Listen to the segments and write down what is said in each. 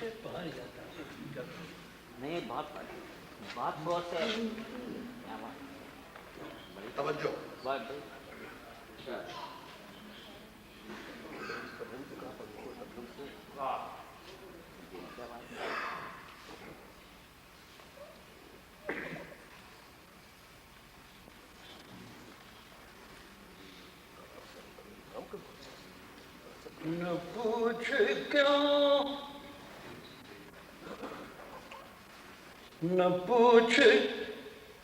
से बाहर जाता है। नहीं बहुत बहुत से तवज्जो न पूछ क्यों, न पूछ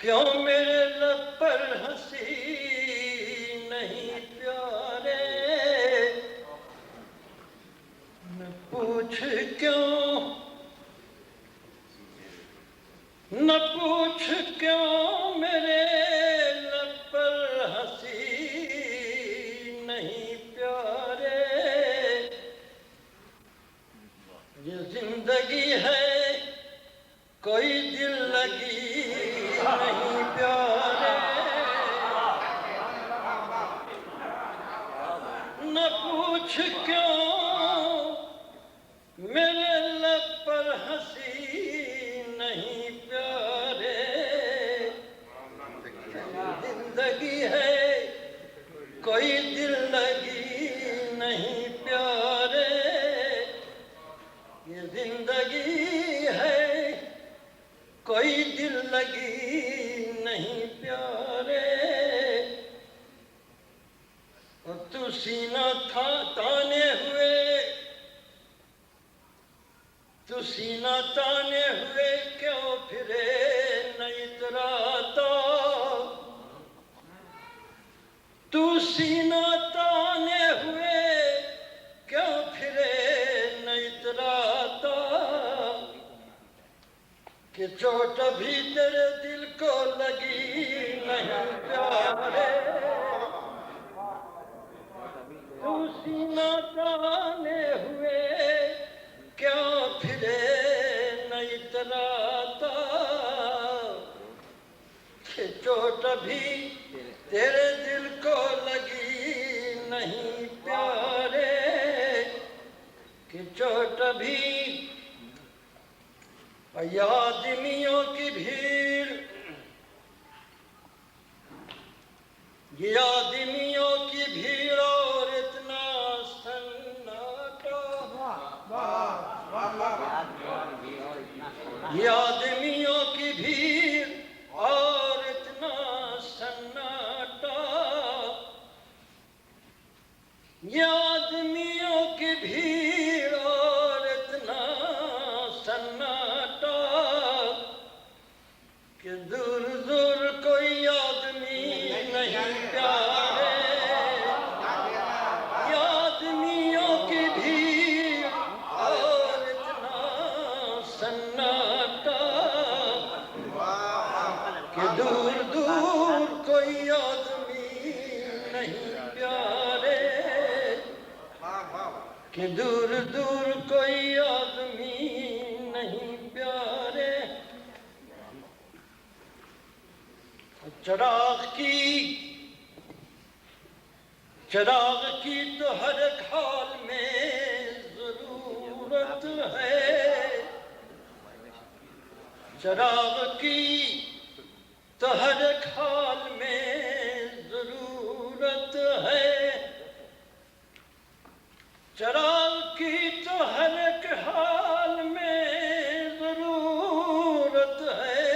क्यों मेरे लब पर हंसी नहीं प्यारे, न पूछ क्यों, न पूछ क्यों मेरे लब पर हंसी नहीं प्यारे, ये जिंदगी है कोई दिल लगी नहीं प्यारे, न पूछ क्यों मेरे लब पर हंसी नहीं प्यारे, जिंदगी है कोई दिल लगी नहीं प्यारे, ये जिंदगी है कोई दिल लगी नहीं प्यारे, और तू सीना था ताने हुए, तू सीना ताने हुए क्यों फिरे न इतराता, तू सीना ताने हुए क्यों फिरे न इतराता, कि चोट भी तेरे दिल को लगी नहीं प्यारे, तू सीना ताने हुए क्यों फिरे न इतराता, कि चोट भी तेरे दिल को लगी नहीं प्यारे, कि चोट भी आदमियों की भीड़, ये आदमियों की भीड़ और इतना सन्नाटा, ये आदमियों की भीड़ और इतना सन्नाटा, ये आदमियों की भीड़ और इतना सन्नाटा, कि दूर दूर कोई आदमी नहीं प्यारे, ये आदमियों की भीड़ और इतना सन्नाटा, कि दूर दूर कोई आदमी नहीं प्यारे, कि दूर दूर कोई आदमी नहीं प्यारे, चिराग की तो हर एक हाल में जरूरत है, चिराग की तो हर एक हाल में जरूरत है, चिराग की तो हर एक हाल में जरूरत है,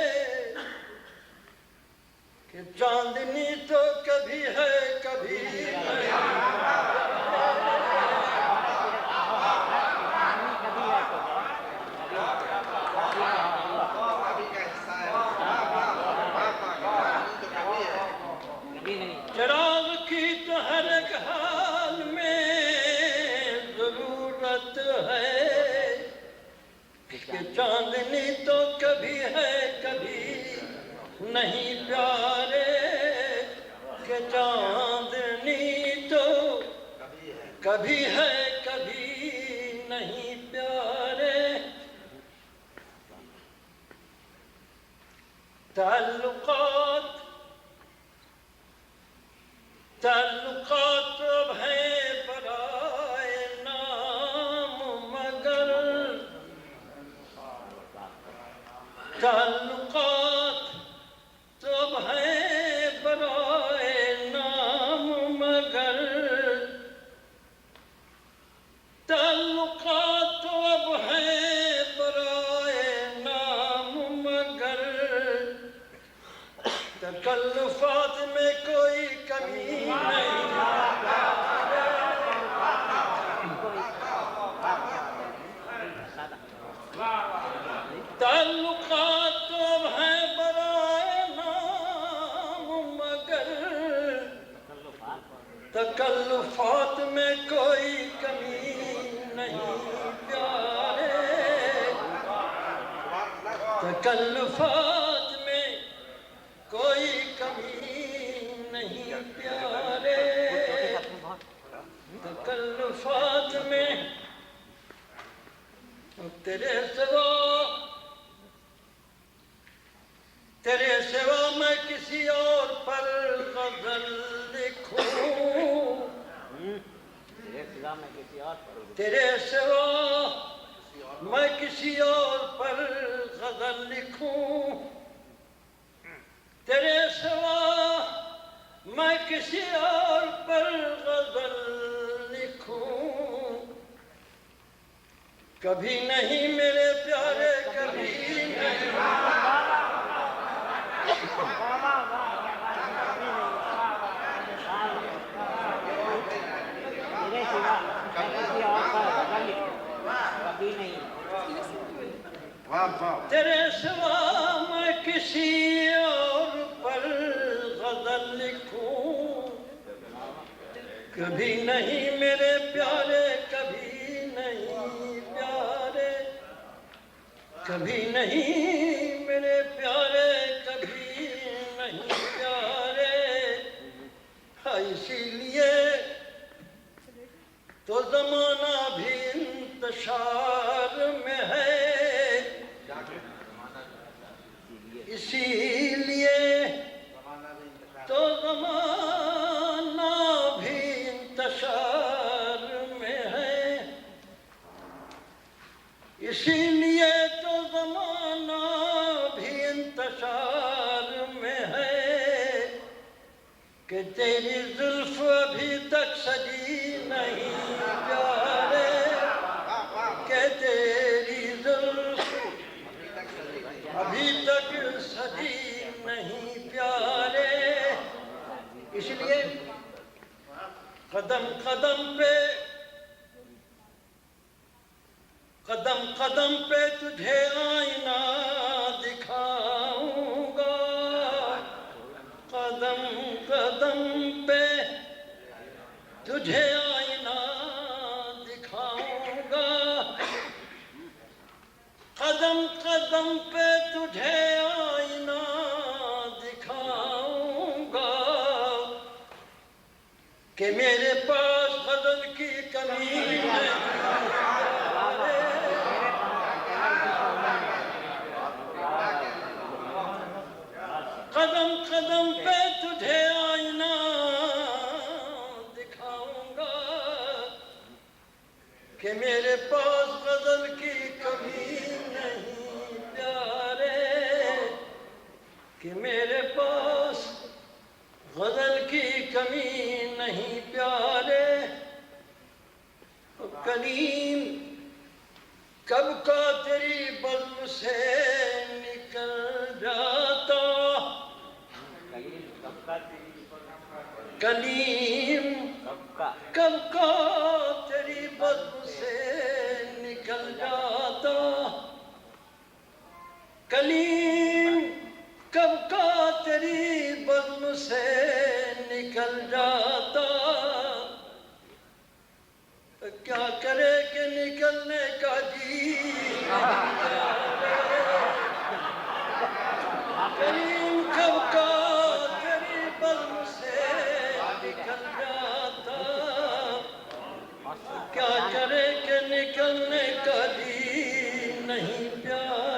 कि चांदनी तो कभी है कभी नहीं, चिराग की तो हर एक हाल में जरूरत है, कि चांदनी तो कभी है कभी नहीं प्यारे, कि चांदनी तो कभी है कभी नहीं प्यारे, ताल्लुकात अब हैं पराए नाम, मगर ताल्लुकात तो अब हैं बराए नाम मगर ताल्लुकात तो अब हैं बराए नाम मगर तकल्लुफात में कोई कमी नहीं ताल्लुकात तो अब हैं बराए नाम मगर तकल्लुफात में कोई कमी नहीं प्यारे तकल्लुफात में कोई कमी नहीं प्यारे तकल्लुफात में तेरे सिवा मैं किसी और पर गजल लिखूं तेरे सिवा मैं किसी और पर गजल लिखूं तेरे सिवा मैं किसी और पर गजल लिखूं कभी नहीं मेरे प्यारे कभी नहीं तेरे सिवा मैं किसी और पर गजल लिखूं कभी नहीं मेरे प्यारे कभी नहीं प्यारे कभी नहीं मेरे प्यारे कभी नहीं प्यारे हाँ इसीलिए तो जमाना भी इंतशार में है इसीलिए तो जमाना भी इंतशार में है इसीलिए तो जमाना भी इंतशार में है कि तेरी जुल्फ अभी तक सजी नहीं प्यारे कि तेरी जुल्फ अभी तक सजी नहीं प्यारे इसलिए कदम कदम पे तुझे आईना दिखाऊंगा कदम कदम पे तुझे आईना दिखाऊंगा कदम कदम पे तुझे आईना दिखाऊंगा कि मेरे पास गजल की कमी नहीं कदम कदम पे तुझे आईना दिखाऊंगा कि मेरे पास गजल की कमी नहीं प्यारे कि मेरे पास गजल की कमी नहीं प्यारे कलीम कब का तेरी बज़्म से निकल जाता कलीम कब का तेरी बज़्म से निकल जाता कलीम कब का तेरी बज़्म से निकल जाता क्या करे कि निकलने का जी कलीम कब का तेरी बज़्म से निकल जाता क्या करे कि निकलने का जी नहीं प्यार